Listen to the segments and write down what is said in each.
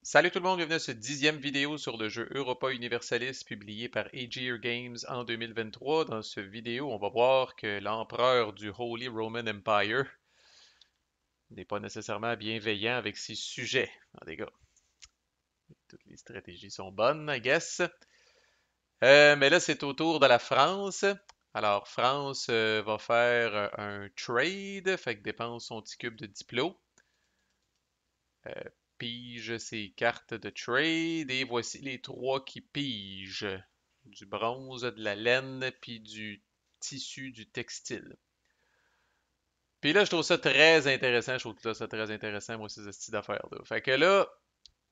Salut tout le monde, bienvenue à cette 10e vidéo sur le jeu Europa Universalis publié par Aegir Games en 2023. Dans cette vidéo, on va voir que l'empereur du Holy Roman Empire n'est pas nécessairement bienveillant avec ses sujets. En des gars, toutes les stratégies sont bonnes, I guess. Mais là, c'est au tour de la France. Alors, France va faire un trade, fait que dépense son petit cube de diplo. Euh, Pige ses cartes de trade et voici les trois qui pigent. Du bronze, de la laine, puis du tissu, du textile. Puis là, je trouve ça très intéressant. Je trouve que là, c'est très intéressant, moi, ces styles d'affaires-là. Fait que là,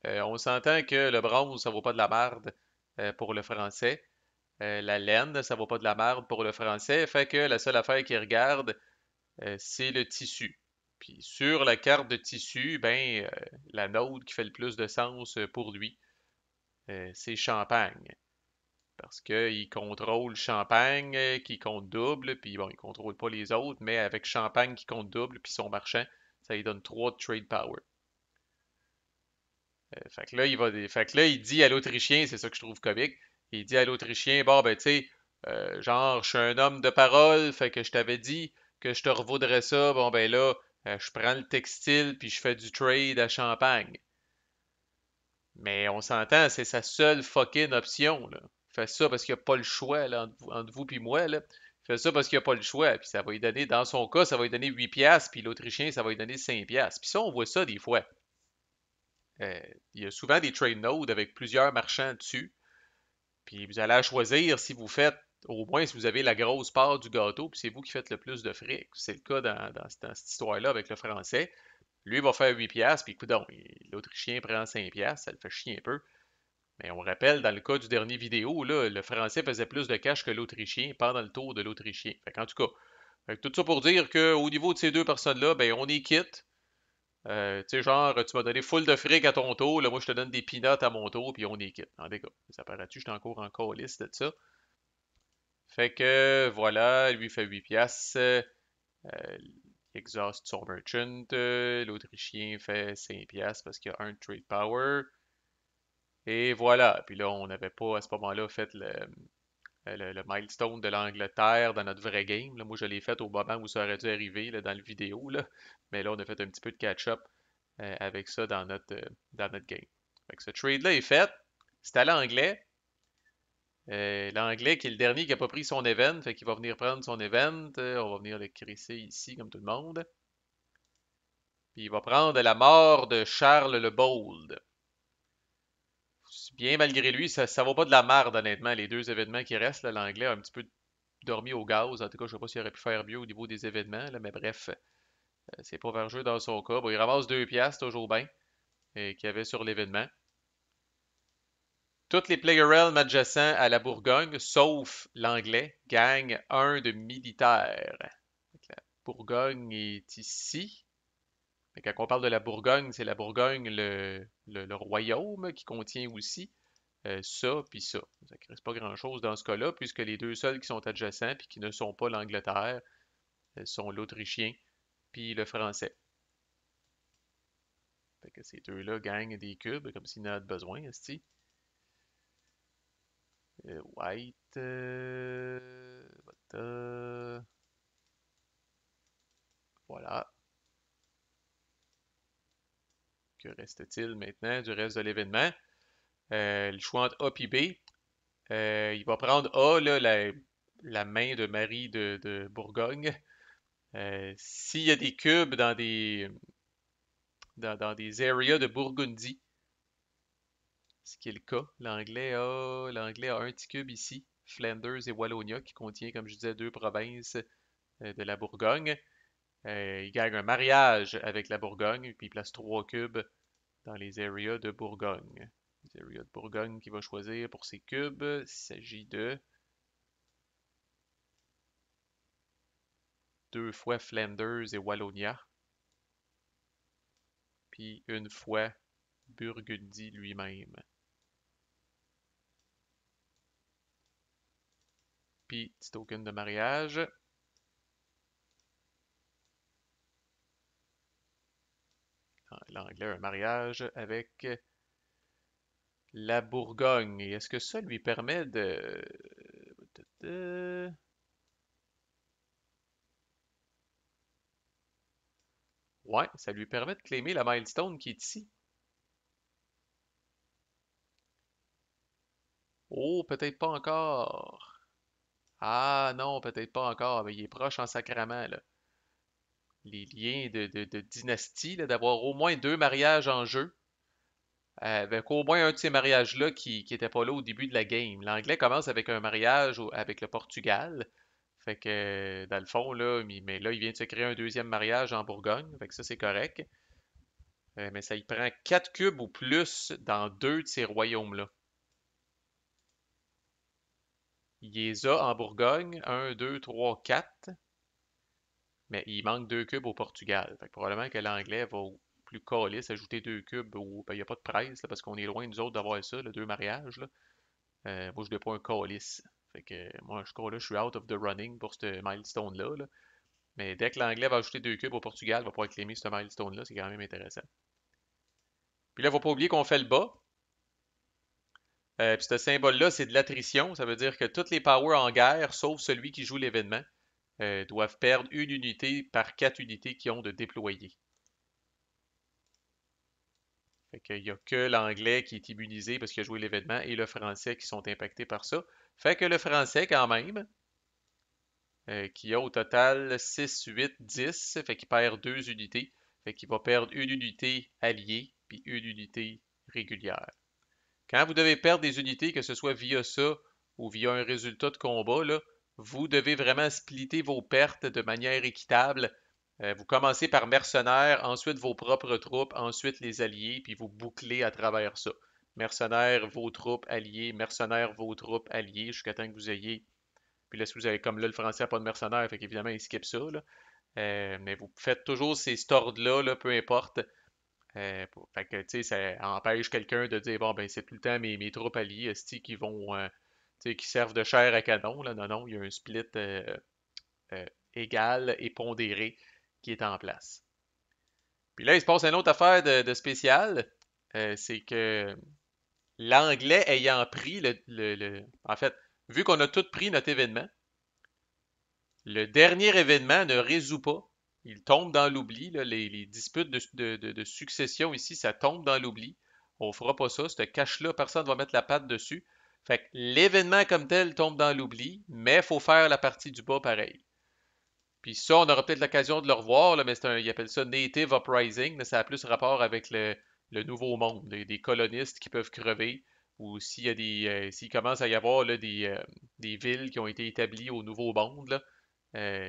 on s'entend que le bronze, ça vaut pas de la merde pour le français. La laine, ça vaut pas de la merde pour le français. Fait que la seule affaire qu'il regarde, c'est le tissu. Puis sur la carte de tissu, ben, la node qui fait le plus de sens pour lui, c'est Champagne. Parce qu'il contrôle Champagne qui compte double, puis bon, il contrôle pas les autres, mais avec Champagne qui compte double, puis son marchand, ça lui donne 3 de trade power. Fait que là, fait que là, il dit à l'Autrichien, c'est ça que je trouve comique, il dit à l'Autrichien, bon, ben, tu sais, genre, je suis un homme de parole, fait que je t'avais dit que je te revaudrais ça, bon, ben là, je prends le textile, puis je fais du trade à Champagne. Mais on s'entend, c'est sa seule fucking option, là. Il fait ça parce qu'il n'a pas le choix, là, entre vous et moi, là. Il fait ça parce qu'il n'a pas le choix, puis ça va lui donner, dans son cas, ça va lui donner 8 piastres, puis l'Autrichien, ça va lui donner 5 piastres. Puis ça, on voit ça des fois. Euh, il y a souvent des trade nodes avec plusieurs marchands dessus. Puis vous allez à choisir si vous faites, au moins si vous avez la grosse part du gâteau, puis c'est vous qui faites le plus de fric. C'est le cas dans cette histoire-là avec le français. Lui il va faire 8 piastres, puis coudonc, l'Autrichien prend 5 piastres, ça le fait chier un peu. Mais on rappelle, dans le cas du dernier vidéo, là, le français faisait plus de cash que l'Autrichien pendant le tour de l'Autrichien. En tout cas, tout ça pour dire qu'au niveau de ces deux personnes-là, ben, on est quitte. Tu sais, genre, tu m'as donné full de fric à ton tour, là, moi je te donne des peanuts à mon tour, puis on est quitte. En tout cas, ça paraît-tu, j'étais encore en calice de ça. Fait que, voilà, lui fait 8 piastres. Il exhaust son merchant. L'Autrichien fait 5 piastres parce qu'il y a un trade power. Et voilà. Puis là, on n'avait pas à ce moment-là fait le milestone de l'Angleterre dans notre vrai game. Là, moi, je l'ai fait au moment où ça aurait dû arriver là, dans le vidéo. Là. Mais là, on a fait un petit peu de catch-up avec ça dans notre game. Fait que ce trade-là est fait. C'est à l'anglais. L'anglais qui est le dernier qui n'a pas pris son event. Fait qu'il va venir prendre son event. On va venir le crisser ici comme tout le monde. Puis il va prendre la mort de Charles le Bold. Bien malgré lui, ça vaut pas de la merde, honnêtement. Les deux événements qui restent, là, l'anglais a un petit peu dormi au gaz. En tout cas, je sais pas s'il aurait pu faire mieux au niveau des événements, là, mais bref, c'est pas vers jeu dans son cas. Bon, il ramasse 2 piastres, toujours bien, qu'il y avait sur l'événement. Toutes les player realms adjacents à la Bourgogne, sauf l'anglais, gagnent un de militaire. La Bourgogne est ici. Quand on parle de la Bourgogne, c'est la Bourgogne, le royaume qui contient aussi ça puis ça. Ça ne reste pas grand-chose dans ce cas-là, puisque les deux seuls qui sont adjacents puis qui ne sont pas l'Angleterre sont l'Autrichien puis le Français. Fait que ces deux-là gagnent des cubes comme s'ils en avaient besoin, esti. White. Voilà. Que reste-t-il maintenant du reste de l'événement? Le choix entre A et B. Il va prendre A, là, la main de Marie de Bourgogne. S'il y a des cubes dans des areas de Burgundie, ce qui est le cas, l'anglais a un petit cube ici, Flanders et Wallonia, qui contient, comme je disais, deux provinces de la Bourgogne. Il gagne un mariage avec la Bourgogne, puis il place trois cubes dans les areas de Bourgogne. Les areas de Bourgogne qu'il va choisir pour ses cubes, il s'agit de deux fois Flanders et Wallonia, puis une fois Burgundie lui-même. Puis petit token de mariage. L'anglais a un mariage avec La Bourgogne. Et est-ce que ça lui permet de- Ouais, ça lui permet de claimer la milestone qui est ici. Oh, peut-être pas encore. Ah non, peut-être pas encore, mais il est proche en sacrament, là. Les liens de dynastie, là, d'avoir au moins deux mariages en jeu, avec au moins un de ces mariages-là qui était pas là au début de la game. L'anglais commence avec un mariage avec le Portugal. Fait que, dans le fond, là, mais là, il vient de se créer un deuxième mariage en Bourgogne. Fait que ça, c'est correct. Mais ça, il prend 4 cubes ou plus dans deux de ces royaumes-là. Il les a en Bourgogne, un, 2, 3, 4. Mais il manque 2 cubes au Portugal. Fait que probablement que l'anglais va au plus calice ajouter 2 cubes où ben, il n'y a pas de presse là, parce qu'on est loin nous autres d'avoir ça, le deux mariages. Là. Moi, je n'ai pas un calice. Fait que moi, je crois là, je suis out of the running pour ce milestone-là. Là. Mais dès que l'anglais va ajouter 2 cubes au Portugal, il va pouvoir claimer ce milestone-là. C'est quand même intéressant. Puis là, il ne faut pas oublier qu'on fait le bas. Puis ce symbole-là, c'est de l'attrition. Ça veut dire que toutes les powers en guerre, sauf celui qui joue l'événement, doivent perdre une unité par 4 unités qui ont de déployer. Fait qu'il n'y a que l'anglais qui est immunisé parce qu'il a joué l'événement et le français qui sont impactés par ça. Fait que le français, quand même, qui a au total 6, 8, 10, fait qu'il perd 2 unités. Fait qu'il va perdre une unité alliée puis une unité régulière. Quand vous devez perdre des unités, que ce soit via ça ou via un résultat de combat, là, vous devez vraiment splitter vos pertes de manière équitable. Vous commencez par mercenaires, ensuite vos propres troupes, ensuite les alliés, puis vous bouclez à travers ça. Mercenaires, vos troupes, alliés, mercenaires, vos troupes, alliés, jusqu'à temps que vous ayez. Puis là, si vous avez comme là, le français n'a pas de mercenaires, fait qu'évidemment, il skip ça. Là. Mais vous faites toujours ces stords-là, là, peu importe. Fait que, tu sais, ça empêche quelqu'un de dire, bon, ben, c'est tout le temps mes troupes alliées, qui vont, tu sais, qui servent de chair à canon, là. Non, non, il y a un split euh, égal et pondéré qui est en place. Puis là, il se passe une autre affaire de spécial, c'est que l'anglais ayant pris en fait, vu qu'on a tous pris notre événement, le dernier événement ne résout pas. Il tombe dans l'oubli. Les disputes de succession ici, ça tombe dans l'oubli. On fera pas ça. Ce cache-là, personne ne va mettre la patte dessus. Fait que l'événement comme tel tombe dans l'oubli, mais il faut faire la partie du bas pareil. Puis ça, on aura peut-être l'occasion de le revoir, là, mais ils appellent ça Native Uprising. Là, ça a plus rapport avec le nouveau monde, des colonistes qui peuvent crever, ou s'il y a s'il commence à y avoir là, des villes qui ont été établies au nouveau monde, là,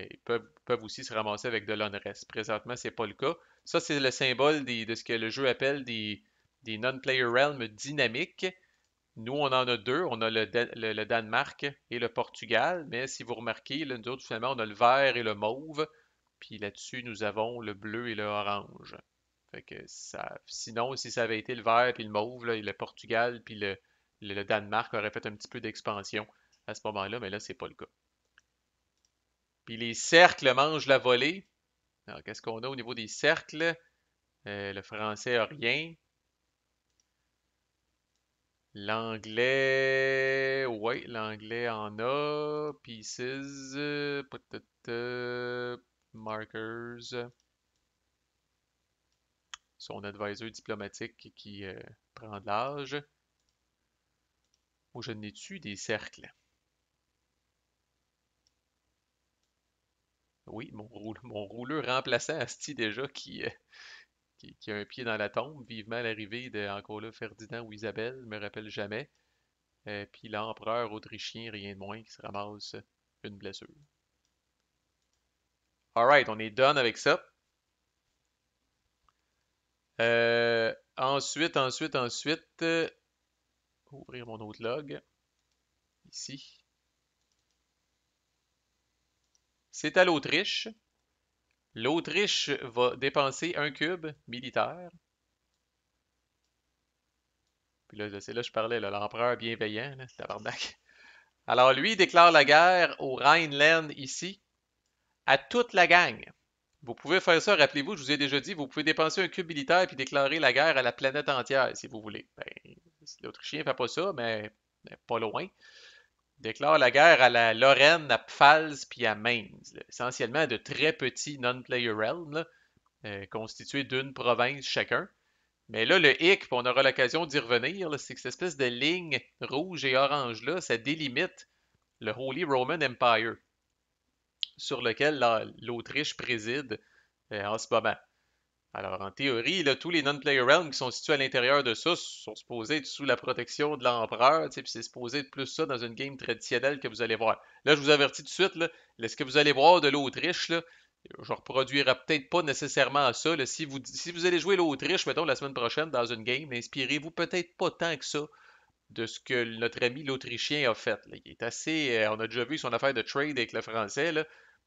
ils peuvent aussi se ramasser avec de l'unrest. Présentement, c'est pas le cas. Ça, c'est le symbole de ce que le jeu appelle des non-player realms dynamiques. Nous, on en a deux. On a le Danemark et le Portugal. Mais si vous remarquez, là, nous autres, finalement, on a le vert et le mauve. Puis là-dessus, nous avons le bleu et le orange. Fait que sinon, si ça avait été le vert puis le mauve, là, et le Portugal puis le Danemark aurait fait un petit peu d'expansion à ce moment-là, mais là, c'est pas le cas. Puis les cercles mangent la volée. Alors, qu'est-ce qu'on a au niveau des cercles? Le français a rien. L'anglais, ouais, l'anglais en a. Pieces, markers. Son advisor diplomatique qui prend de l'âge. Moi, je n'ai-tu des cercles? Oui, mon rouleur remplaçant Asti déjà qui a un pied dans la tombe, vivement l'arrivée de, encore là, Ferdinand ou Isabelle, je me rappelle jamais. Puis l'empereur autrichien, rien de moins, qui se ramasse une blessure. Alright, on est done avec ça. Ensuite, ouvrir mon autre log, ici. C'est à l'Autriche. L'Autriche va dépenser un cube militaire. Puis là, c'est là que je parlais, l'empereur bienveillant, là, tabarnak. Alors lui, il déclare la guerre au Rhineland ici, à toute la gang. Vous pouvez faire ça, rappelez-vous, je vous ai déjà dit, vous pouvez dépenser un cube militaire puis déclarer la guerre à la planète entière si vous voulez. Ben, l'Autrichien fait pas ça, mais pas loin. Il déclare la guerre à la Lorraine, à Pfalz puis à Mainz, là. Essentiellement de très petits non-player realms, là, constitués d'une province chacun. Mais là, le hic, puis on aura l'occasion d'y revenir, là, c'est que cette espèce de ligne rouge et orange-là, ça délimite le Holy Roman Empire, sur lequel l'Autriche préside en ce moment. Alors, en théorie, là, tous les non-player realms qui sont situés à l'intérieur de ça sont supposés être sous la protection de l'empereur, puis c'est supposé être plus ça dans une game traditionnelle que vous allez voir. Là, je vous avertis tout de suite, là, ce que vous allez voir de l'Autriche, là, je ne reproduirai peut-être pas nécessairement ça. Là. Si vous allez jouer l'Autriche, mettons, la semaine prochaine dans une game, inspirez-vous peut-être pas tant que ça de ce que notre ami l'Autrichien a fait. Là. Il est assez. On a déjà vu son affaire de trade avec le Français, là,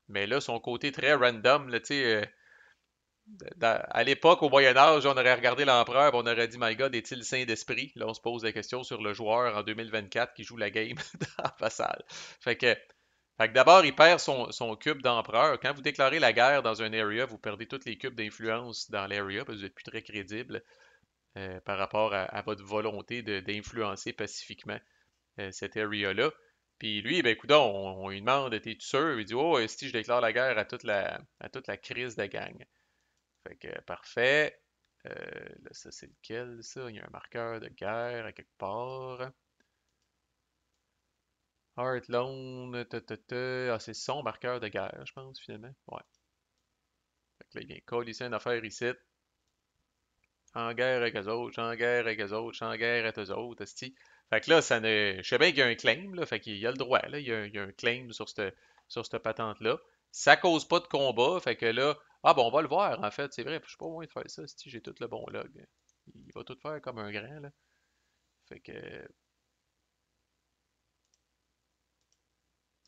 mais là, son côté très random, là, tu sais. À l'époque, au Moyen Âge, on aurait regardé l'empereur et on aurait dit, My God, est-il saint d'esprit? Là, on se pose la question sur le joueur en 2024 qui joue la game dans Vassal. Fait que, fait que d'abord, il perd son cube d'empereur. Quand vous déclarez la guerre dans un area, vous perdez tous les cubes d'influence dans l'area parce que vous n'êtes plus très crédible par rapport à votre volonté d'influencer pacifiquement cet area-là. Puis lui, ben écoute, on lui demande, t'es-tu sûr? Il dit, oh, si je déclare la guerre à toute la crise de gang. Fait que parfait. Là, ça, c'est lequel, ça? Il y a un marqueur de guerre à quelque part. Heartloan, Ah, c'est son marqueur de guerre, je pense, finalement. Ouais. Fait que là, il vient coller une affaire ici. En guerre avec eux autres, en guerre avec eux autres, en guerre avec eux autres, esti. Fait que là, ça ne. Je sais bien qu'il y a un claim, là. Fait qu'il y a le droit, là. Il y a un claim sur cette patente-là. Ça cause pas de combat. Fait que là. Ah bon, on va le voir, en fait. C'est vrai, je suis pas loin de faire ça, si j'ai tout le bon log. Il va tout faire comme un grand, là. Fait que.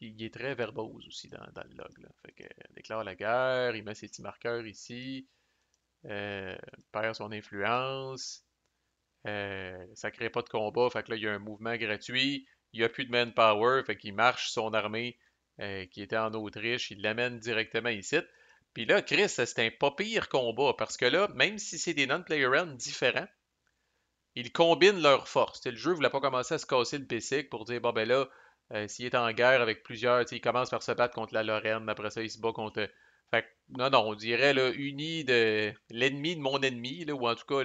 Il est très verbose aussi dans le log, là. Fait que, déclare la guerre, il met ses petits marqueurs ici, perd son influence. Ça crée pas de combat, fait que là, il y a un mouvement gratuit. Il n'y a plus de manpower, fait qu'il marche son armée qui était en Autriche, il l'amène directement ici. Puis là, Chris, c'est un pas pire combat, parce que là, même si c'est des non-player rounds différents, ils combinent leurs forces. Le jeu ne voulait pas commencer à se casser le basic pour dire, bon ben là, s'il est en guerre avec plusieurs, il commence par se battre contre la Lorraine, après ça, il se bat contre. Fait que, non, non, on dirait là, uni de l'ennemi de mon ennemi, là, ou en tout cas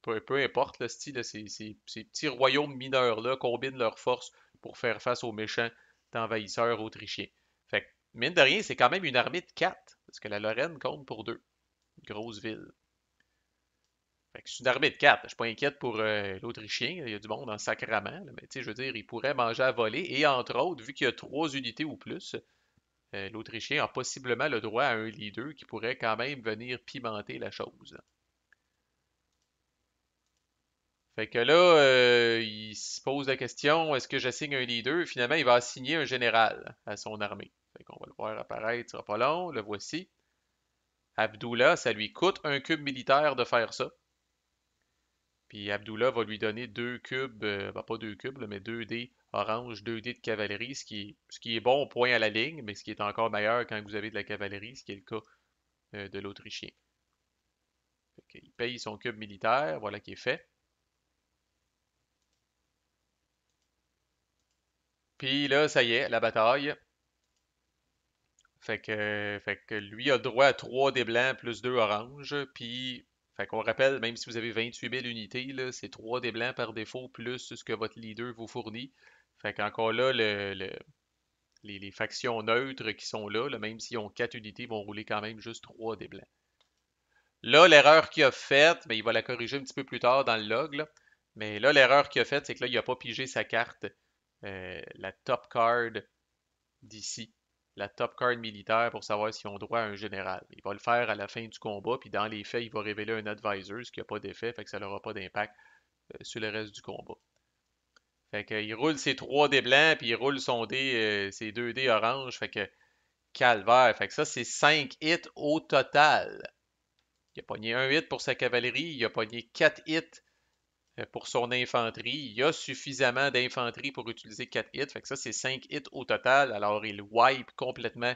peu importe le style, là, ces petits royaumes mineurs-là combinent leurs forces pour faire face aux méchants envahisseurs autrichiens. Fait que, mine de rien, c'est quand même une armée de 4, parce que la Lorraine compte pour 2. Grosse ville. Fait que c'est une armée de 4. Je suis pas inquiète pour l'Autrichien. Il y a du monde en sacrament. Là, mais tu sais, je veux dire, il pourrait manger à voler. Et entre autres, vu qu'il y a 3 unités ou plus, l'Autrichien a possiblement le droit à un leader qui pourrait quand même venir pimenter la chose. Fait que là, il se pose la question, est-ce que j'assigne un leader? Finalement, il va assigner un général à son armée. Fait qu'on va le voir apparaître, ce sera pas long, le voici. Abdullah, ça lui coûte un cube militaire de faire ça. Puis Abdullah va lui donner 2 cubes, pas 2 cubes, là, mais 2 dés orange, 2 dés de cavalerie, ce qui est bon au point à la ligne, mais ce qui est encore meilleur quand vous avez de la cavalerie, ce qui est le cas de l'Autrichien. Il paye son cube militaire, voilà qui est fait. Puis là, ça y est, la bataille. Fait que lui a droit à 3 dés blancs plus 2 oranges. Puis, fait qu'on rappelle, même si vous avez 28 000 unités, là, c'est 3 dés blancs par défaut plus ce que votre leader vous fournit. Fait qu'encore là, les factions neutres qui sont là, même s'ils ont 4 unités, vont rouler quand même juste 3 des blancs. Là, l'erreur qu'il a faite, mais il va la corriger un petit peu plus tard dans le log, là. Mais là, l'erreur qu'il a faite, c'est que là, il n'a pas pigé sa carte, la top card d'ici, la top card militaire pour savoir s'ils ont droit à un général. Il va le faire à la fin du combat, puis dans les faits, il va révéler un advisor, ce qui n'a pas d'effet, fait que ça n'aura pas d'impact sur le reste du combat. Fait qu'il roule ses 3 dés blancs, puis il roule ses 2 dés orange. Fait que calvaire. Fait que ça, c'est 5 hits au total. Il a pogné un hit pour sa cavalerie, il a pogné 4 hits pour son infanterie. Il y a suffisamment d'infanterie pour utiliser 4 hits. Fait que ça, c'est 5 hits au total. Alors, il wipe complètement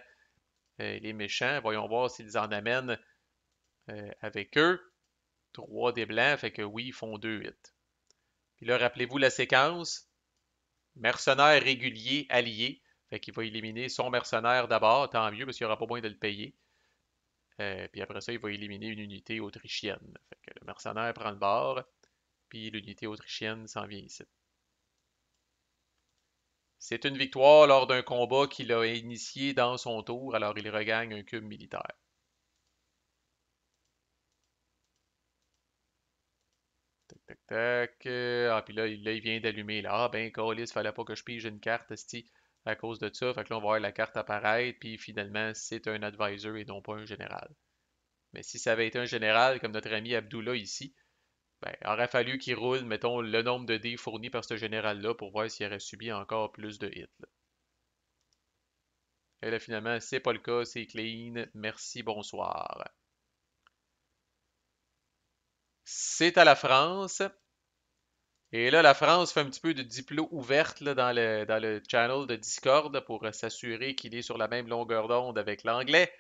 les méchants. Voyons voir s'ils en amènent avec eux. 3 des blancs, fait que oui, ils font 2 hits. Puis là, rappelez-vous la séquence. Mercenaire régulier allié. Fait qu'il va éliminer son mercenaire d'abord, tant mieux, parce qu'il n'aura pas besoin de le payer. Puis après ça, il va éliminer une unité autrichienne. Fait que le mercenaire prend le bord, puis l'unité autrichienne s'en vient ici. C'est une victoire lors d'un combat qu'il a initié dans son tour, alors il regagne un cube militaire. Tac, tac, tac. Ah, puis là, il vient d'allumer. Là, ah, ben, câlisse, fallait pas que je pige une carte, esti, à cause de ça. Fait que là, on va voir la carte apparaître, puis finalement, c'est un advisor et non pas un général. Mais si ça avait été un général, comme notre ami Abdullah ici, ben, il aurait fallu qu'il roule, mettons, le nombre de dés fournis par ce général-là pour voir s'il aurait subi encore plus de hits, là. Et là, finalement, c'est pas le cas, c'est clean. Merci, bonsoir. C'est à la France. Et là, la France fait un petit peu de diplo ouverte là, dans le channel de Discord pour s'assurer qu'il est sur la même longueur d'onde avec l'anglais.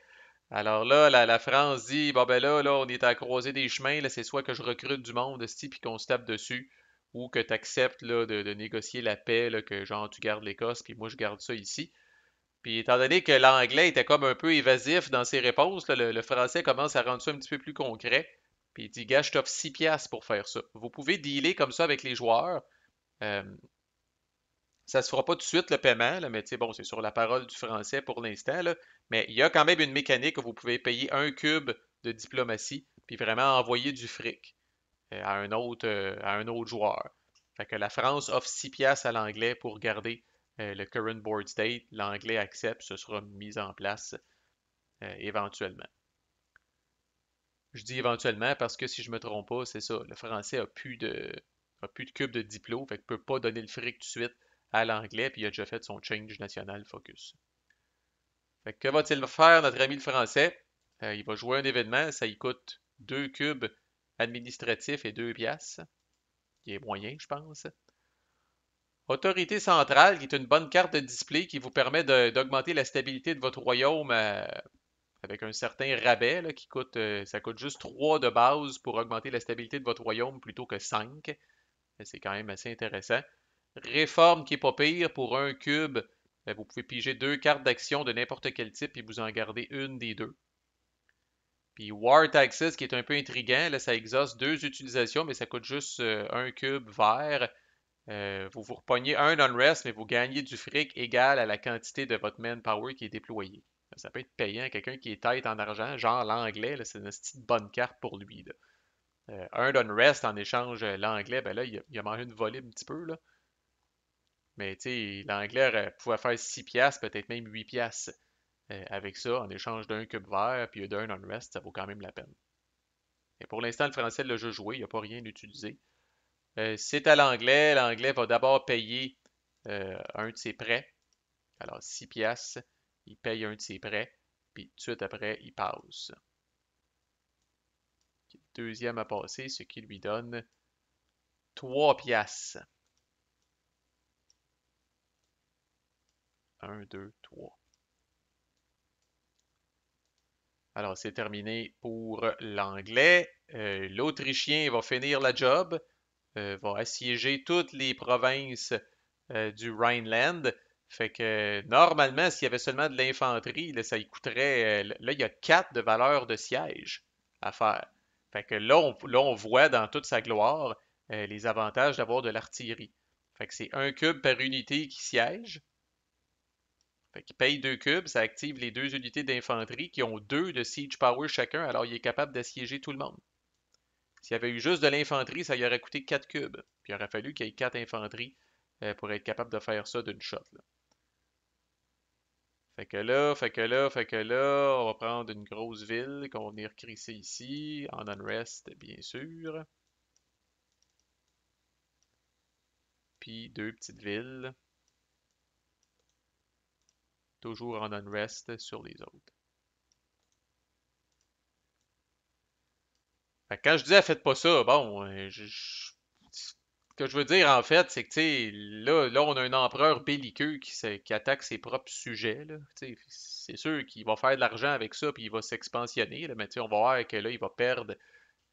Alors là, la France dit, bon ben là, on est à la croisée des chemins, là, c'est soit que je recrute du monde, esti, puis qu'on se tape dessus, ou que tu acceptes là, de négocier la paix, là, que genre tu gardes l'Écosse, puis moi je garde ça ici. Puis étant donné que l'anglais était comme un peu évasif dans ses réponses, là, le français commence à rendre ça un petit peu plus concret. Puis il dit, gars, je t'offre 6 piastres pour faire ça. Vous pouvez dealer comme ça avec les joueurs. Euh, Ça se fera pas tout de suite le paiement, là, mais tu sais, bon, c'est sur la parole du français pour l'instant, là. Mais il y a quand même une mécanique où vous pouvez payer un cube de diplomatie, puis vraiment envoyer du fric à un autre joueur. Fait que la France offre 6 piastres à l'anglais pour garder le current board state. L'anglais accepte, ce sera mis en place éventuellement. Je dis éventuellement parce que si je me trompe pas, c'est ça. Le français a plus de cube de diplo, fait qu'il peut pas donner le fric tout de suite à l'anglais, puis il a déjà fait son change national focus. Fait que va-t-il faire, notre ami le français? Il va jouer un événement, ça y coûte 2 cubes administratifs et 2 piastres, qui est moyen, je pense. Autorité centrale, qui est une bonne carte de display qui vous permet d'augmenter la stabilité de votre royaume avec un certain rabais là, ça coûte juste 3 de base pour augmenter la stabilité de votre royaume plutôt que 5. C'est quand même assez intéressant. Réforme qui est pas pire pour un cube. Vous pouvez piger 2 cartes d'action de n'importe quel type et vous en gardez une des deux. Puis War Taxes qui est un peu intriguant, là, ça exauce 2 utilisations, mais ça coûte juste un cube vert. Vous vous repognez un unrest, mais vous gagnez du fric égal à la quantité de votre manpower qui est déployé. Ça peut être payant. Quelqu'un qui est tête en argent, genre l'anglais, là, c'est une petite bonne carte pour lui, là. Un unrest en échange, l'anglais, ben là, il a mangé une volée un petit peu, là. Mais tu sais, l'anglais pouvait faire 6 piastres, peut-être même 8 piastres avec ça, en échange d'un cube vert puis d'un unrest, ça vaut quand même la peine. Et pour l'instant, le français l'a juste joué, il n'a pas rien utilisé. C'est à l'anglais. L'anglais va d'abord payer un de ses prêts. Alors, 6 piastres, il paye un de ses prêts, puis tout de suite après, il passe. Deuxième à passer, ce qui lui donne 3 piastres. Un, 2, 3. Alors, c'est terminé pour l'anglais. L'Autrichien va finir la job, va assiéger toutes les provinces du Rhineland. Fait que normalement, s'il y avait seulement de l'infanterie, là, ça y coûterait. Là, il y a 4 de valeur de siège à faire. Fait que là, on voit dans toute sa gloire les avantages d'avoir de l'artillerie. Fait que c'est un cube par unité qui siège. Fait qu'il paye 2 cubes, ça active les 2 unités d'infanterie qui ont 2 de siege power chacun, alors il est capable d'assiéger tout le monde. S'il y avait eu juste de l'infanterie, ça lui aurait coûté 4 cubes. Puis il aurait fallu qu'il y ait 4 infanteries pour être capable de faire ça d'une shot, là. Fait que là, on va prendre une grosse ville qu'on va venir crisser ici, en unrest, bien sûr. Puis 2 petites villes, toujours en unrest sur les autres. Fait que quand je dis faites pas ça, bon, ce que je veux dire en fait, c'est que tu sais, là, on a un empereur belliqueux qui attaque ses propres sujets, là. Tu sais, c'est sûr qu'il va faire de l'argent avec ça, puis il va s'expansionner, là, mais tu sais, on va voir que là, il va perdre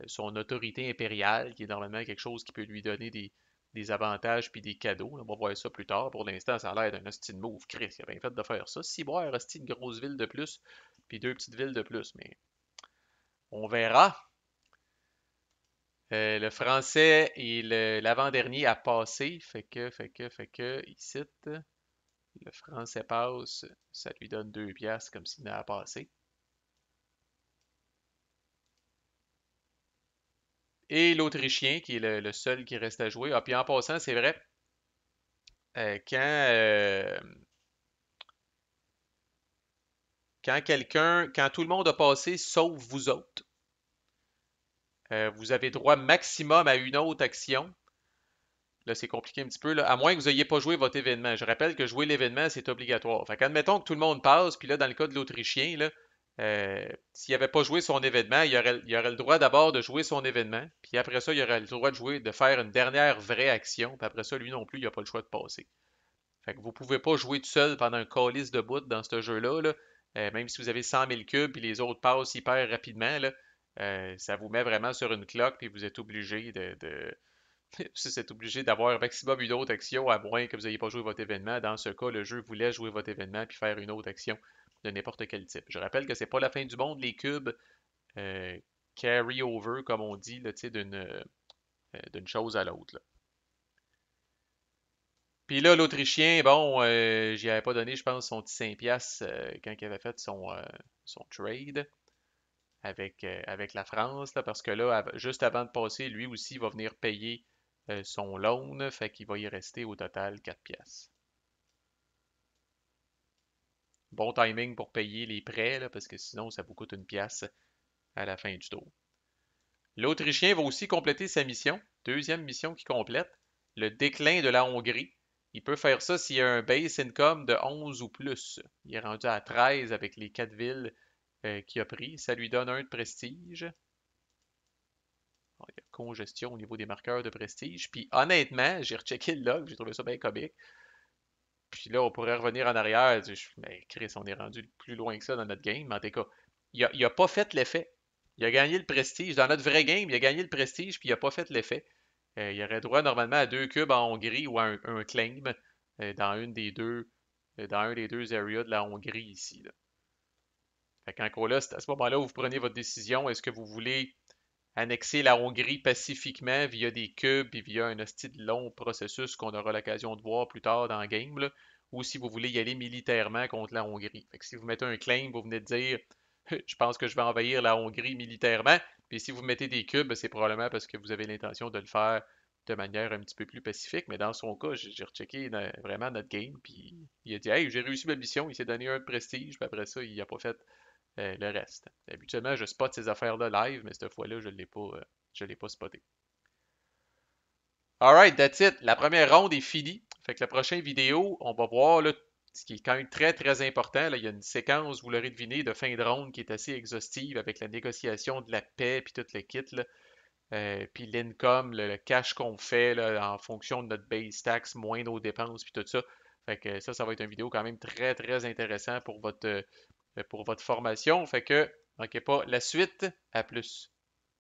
son autorité impériale, qui est normalement quelque chose qui peut lui donner des avantages puis des cadeaux. On va voir ça plus tard. Pour l'instant, ça a l'air d'un hostie de move. Chris, il a bien fait de faire ça. Ciboire, hostie, une grosse ville de plus, puis deux petites villes de plus. Mais on verra. Le français est l'avant-dernier à passer. Ici, le français passe. Ça lui donne 2 piastres comme s'il n'avait passé. Et l'Autrichien, qui est le seul qui reste à jouer. Ah, puis en passant, c'est vrai, quand tout le monde a passé, sauf vous autres, vous avez droit maximum à une autre action. Là, c'est compliqué un petit peu, là, à moins que vous n'ayez pas joué votre événement. Je rappelle que jouer l'événement, c'est obligatoire. Fait qu'admettons que tout le monde passe, puis là, dans le cas de l'Autrichien, là, s'il n'avait pas joué son événement, il aurait le droit d'abord de jouer son événement, puis après ça, il aurait le droit de faire une dernière vraie action, puis après ça, lui non plus, il n'a pas le choix de passer. Fait que vous pouvez pas jouer tout seul pendant un calice de bout dans ce jeu-là, là. Même si vous avez 100 000 cubes et les autres passent hyper rapidement, là, ça vous met vraiment sur une cloque puis vous êtes obligé vous êtes obligé d'avoir un maximum une autre action à moins que vous n'ayez pas joué votre événement. Dans ce cas, le jeu vous laisse jouer votre événement puis faire une autre action de n'importe quel type. Je rappelle que c'est pas la fin du monde, les cubes euh, carry over, comme on dit, là, d'une chose à l'autre. Puis là, l'Autrichien, bon, j'y avais pas donné, je pense, son petit 5$ quand il avait fait son trade avec la France, là, parce que là, juste avant de passer, lui aussi va venir payer son loan, fait qu'il va y rester au total 4$. Bon timing pour payer les prêts, là, parce que sinon, ça vous coûte une pièce à la fin du tour. L'Autrichien va aussi compléter sa mission, deuxième mission qu'il complète, le déclin de la Hongrie. Il peut faire ça s'il y a un base income de 11 ou plus. Il est rendu à 13 avec les 4 villes qu'il a pris. Ça lui donne un de prestige. Bon, il y a congestion au niveau des marqueurs de prestige. Puis honnêtement, j'ai rechecké le log, j'ai trouvé ça bien comique. Puis là, on pourrait revenir en arrière. Mais Chris, on est rendu plus loin que ça dans notre game. Mais en tout cas, il a pas fait l'effet. Il a gagné le prestige. Dans notre vrai game, il a gagné le prestige, puis il n'a pas fait l'effet. Il aurait droit normalement à 2 cubes en Hongrie ou à un claim dans dans un des deux areas de la Hongrie ici. Là. Fait qu'encore là, c'est à ce moment-là où vous prenez votre décision. Est-ce que vous voulez annexer la Hongrie pacifiquement via des cubes et via un hostie de long processus qu'on aura l'occasion de voir plus tard dans le game, là, ou si vous voulez y aller militairement contre la Hongrie. Fait que si vous mettez un claim, vous venez de dire je pense que je vais envahir la Hongrie militairement. Puis si vous mettez des cubes, c'est probablement parce que vous avez l'intention de le faire de manière un petit peu plus pacifique. Mais dans son cas, j'ai rechecké vraiment notre game. Puis il a dit hey, j'ai réussi ma mission. Il s'est donné un prestige. Puis après ça, il n'a pas fait le reste. Habituellement, je spot ces affaires-là live, mais cette fois-là, je l'ai pas spoté. Alright, that's it. La première ronde est finie. Fait que la prochaine vidéo, on va voir là, ce qui est quand même très très important. Là, il y a une séquence, vous l'aurez deviné, de fin de ronde qui est assez exhaustive avec la négociation de la paix puis tout le kit. Là. Puis l'income, le cash qu'on fait là, en fonction de notre base tax, moins nos dépenses puis tout ça. Fait que ça va être une vidéo quand même très très intéressant pour votre formation. Fait que, manquez pas la suite. À plus.